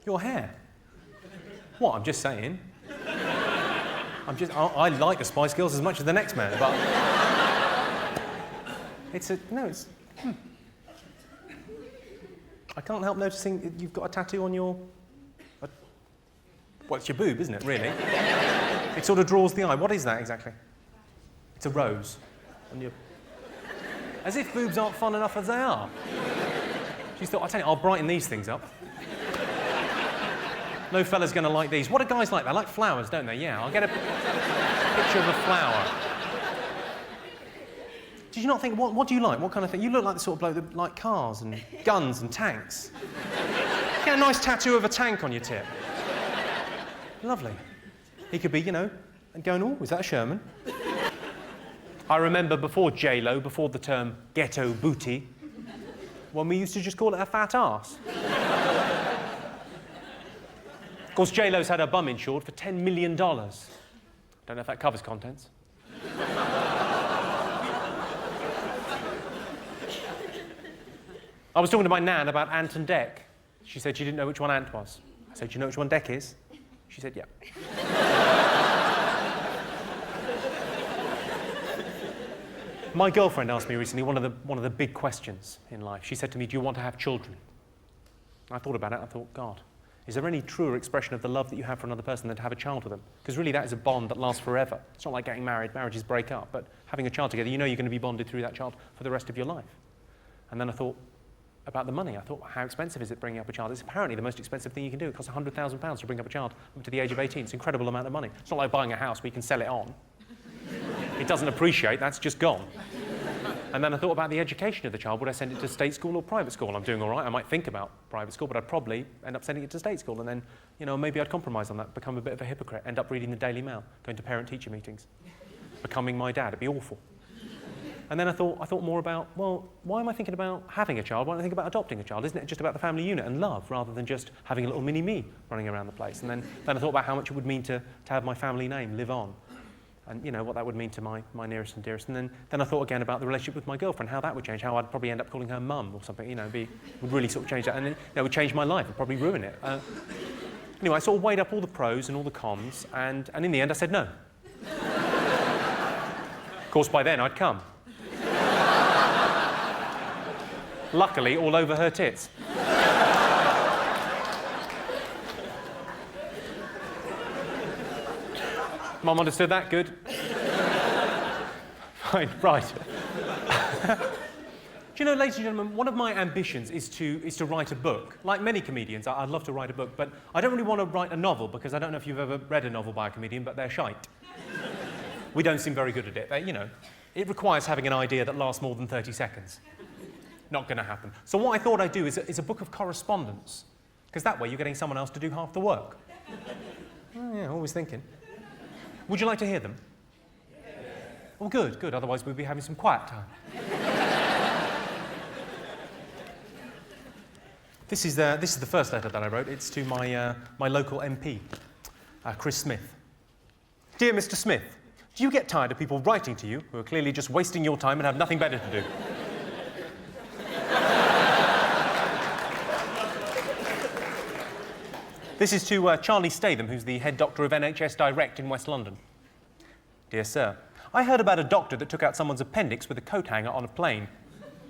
Your hair? What, I'm just saying. I like the Spice Girls as much as the next man, but... I can't help noticing you've got a tattoo on your... Well, it's your boob, isn't it, really? It sort of draws the eye. What is that, exactly? It's a rose. On your... As if boobs aren't fun enough as they are. She's thought, I'll tell you, I'll brighten these things up. No fella's going to like these. What do guys like? They like flowers, don't they? Yeah, I'll get a picture of a flower. Did you not think, what do you like? What kind of thing? You look like the sort of bloke that like cars and guns and tanks. Get a nice tattoo of a tank on your tip. Lovely. He could be, you know, and going, oh, is that a Sherman? I remember before J-Lo, before the term ghetto booty, when we used to just call it a fat arse. Of course, J-Lo's had her bum insured for $10 million. Don't know if that covers contents. I was talking to my nan about Ant and Dec. She said she didn't know which one Ant was. I said, do you know which one Dec is? She said, yeah. My girlfriend asked me recently one of the big questions in life. She said to me, do you want to have children? I thought about it. I thought, God, is there any truer expression of the love that you have for another person than to have a child with them? Because really that is a bond that lasts forever. It's not like getting married. Marriages break up. But having a child together, you know you're going to be bonded through that child for the rest of your life. And then I thought about the money. I thought, well, how expensive is it bringing up a child? It's apparently the most expensive thing you can do. It costs £100,000 to bring up a child up to the age of 18. It's an incredible amount of money. It's not like buying a house where you can sell it on. It doesn't appreciate, that's just gone. And then I thought about the education of the child. Would I send it to state school or private school? I'm doing all right. I might think about private school, but I'd probably end up sending it to state school. And then, you know, maybe I'd compromise on that, become a bit of a hypocrite, end up reading the Daily Mail, going to parent-teacher meetings, becoming my dad. It'd be awful. And then I thought more about, well, why am I thinking about having a child? Why don't I think about adopting a child? Isn't it just about the family unit and love, rather than just having a little mini-me running around the place? And then I thought about how much it would mean to have my family name live on. And, you know, what that would mean to my nearest and dearest. And then I thought again about the relationship with my girlfriend, how that would change, how I'd probably end up calling her mum or something, you know, would really sort of change that. And it would change my life, and probably ruin it. Anyway, I sort of weighed up all the pros and all the cons, and in the end I said no. Of course, by then I'd come. Luckily, all over her tits. Mum understood that? Good. Fine, right. Do you know, ladies and gentlemen, one of my ambitions is to write a book. Like many comedians, I'd love to write a book, but I don't really want to write a novel, because I don't know if you've ever read a novel by a comedian, but they're shite. We don't seem very good at it. You know, it requires having an idea that lasts more than 30 seconds. Not going to happen. So what I thought I'd do is a book of correspondence, because that way you're getting someone else to do half the work. Oh, yeah, always thinking. Would you like to hear them? Yeah. Well, good, good. Otherwise we'd be having some quiet time. This is the first letter that I wrote. It's to my local MP, Chris Smith. Dear Mr. Smith, do you get tired of people writing to you who are clearly just wasting your time and have nothing better to do? This is to Charlie Statham, who's the head doctor of NHS Direct in West London. Dear sir, I heard about a doctor that took out someone's appendix with a coat hanger on a plane.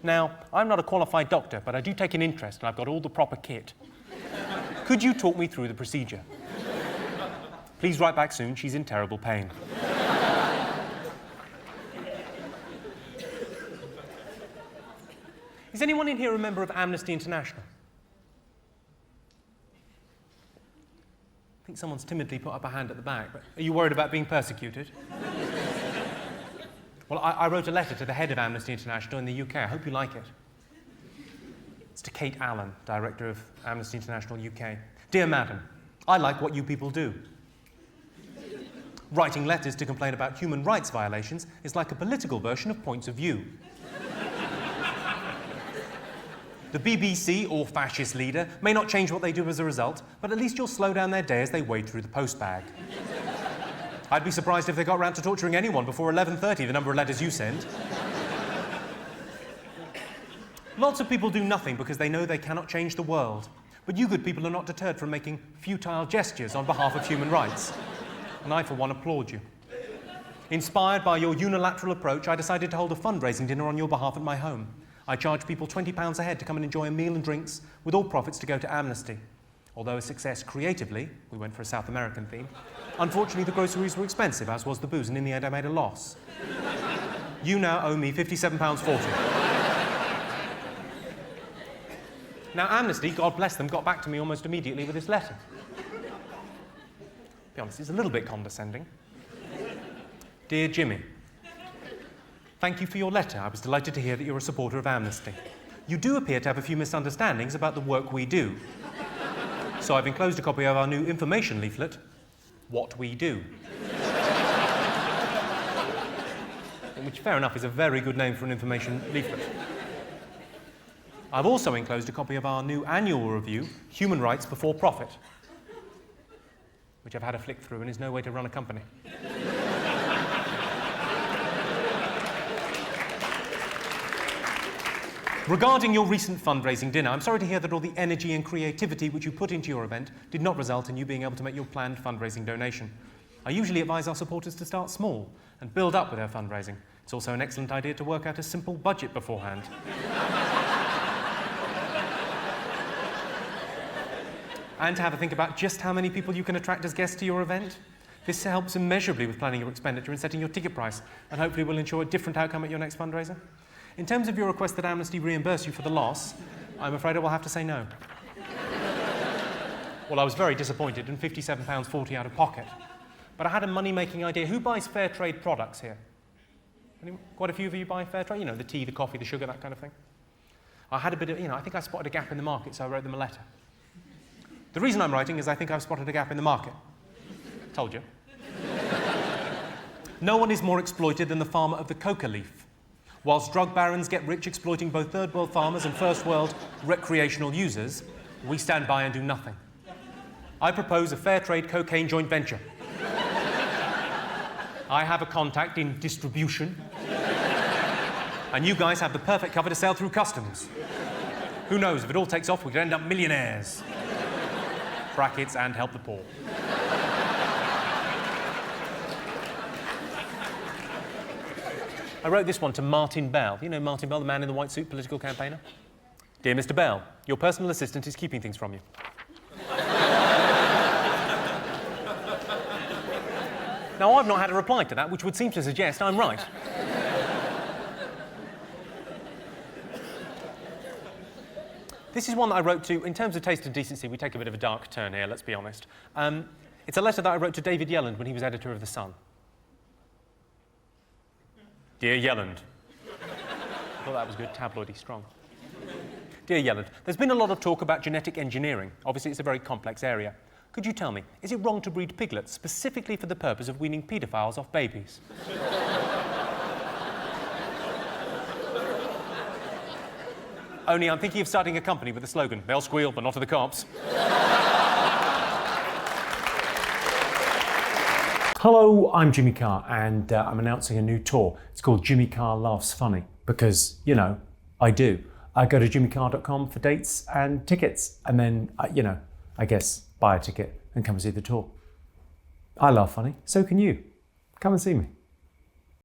Now, I'm not a qualified doctor, but I do take an interest and I've got all the proper kit. Could you talk me through the procedure? Please write back soon, she's in terrible pain. Is anyone in here a member of Amnesty International? I think someone's timidly put up a hand at the back, but are you worried about being persecuted? Well, I wrote a letter to the head of Amnesty International in the UK. I hope you like it. It's to Kate Allen, Director of Amnesty International UK. Dear Madam, I like what you people do. Writing letters to complain about human rights violations is like a political version of Points of View. The BBC or fascist leader may not change what they do as a result, but at least you'll slow down their day as they wade through the postbag. I'd be surprised if they got round to torturing anyone before 11:30, the number of letters you send. Lots of people do nothing because they know they cannot change the world. But you good people are not deterred from making futile gestures on behalf of human rights. And I, for one, applaud you. Inspired by your unilateral approach, I decided to hold a fundraising dinner on your behalf at my home. I charged people £20 a head to come and enjoy a meal and drinks, with all profits to go to Amnesty. Although a success creatively, we went for a South American theme, unfortunately the groceries were expensive, as was the booze, and in the end I made a loss. You now owe me £57.40. Now Amnesty, God bless them, got back to me almost immediately with this letter. To be honest, it's a little bit condescending. Dear Jimmy, thank you for your letter. I was delighted to hear that you're a supporter of Amnesty. You do appear to have a few misunderstandings about the work we do. So I've enclosed a copy of our new information leaflet, What We Do. Which, fair enough, is a very good name for an information leaflet. I've also enclosed a copy of our new annual review, Human Rights Before Profit, which I've had a flick through and is no way to run a company. Regarding your recent fundraising dinner, I'm sorry to hear that all the energy and creativity which you put into your event did not result in you being able to make your planned fundraising donation. I usually advise our supporters to start small and build up with their fundraising. It's also an excellent idea to work out a simple budget beforehand. And to have a think about just how many people you can attract as guests to your event. This helps immeasurably with planning your expenditure and setting your ticket price, and hopefully will ensure a different outcome at your next fundraiser. In terms of your request that Amnesty reimburse you for the loss, I'm afraid I will have to say no. Well, I was very disappointed in £57.40 out of pocket. But I had a money-making idea. Who buys fair trade products here? Quite a few of you buy fair trade? You know, the tea, the coffee, the sugar, that kind of thing. I had a bit of, I think I spotted a gap in the market, so I wrote them a letter. The reason I'm writing is I think I've spotted a gap in the market. Told you. No one is more exploited than the farmer of the coca leaf. Whilst drug barons get rich exploiting both third world farmers and first world recreational users, we stand by and do nothing. I propose a fair trade cocaine joint venture. I have a contact in distribution, and you guys have the perfect cover to sell through customs. Who knows, if it all takes off, we could end up millionaires. Brackets, and help the poor. I wrote this one to Martin Bell. You know Martin Bell, the man in the white suit, political campaigner? Dear Mr. Bell, your personal assistant is keeping things from you. Now, I've not had a reply to that, which would seem to suggest I'm right. This is one that I wrote to, in terms of taste and decency, we take a bit of a dark turn here, let's be honest. It's a letter that I wrote to David Yelland when he was editor of The Sun. Dear Yelland. I thought that was good, tabloidy, strong. Dear Yelland, there's been a lot of talk about genetic engineering. Obviously, it's a very complex area. Could you tell me, is it wrong to breed piglets specifically for the purpose of weaning paedophiles off babies? Only I'm thinking of starting a company with the slogan, they'll squeal, but not to the cops. Hello, I'm Jimmy Carr, and I'm announcing a new tour. It's called Jimmy Carr Laughs Funny, because, I do. I go to jimmycarr.com for dates and tickets, and then, I guess, buy a ticket and come and see the tour. I laugh funny, so can you. Come and see me.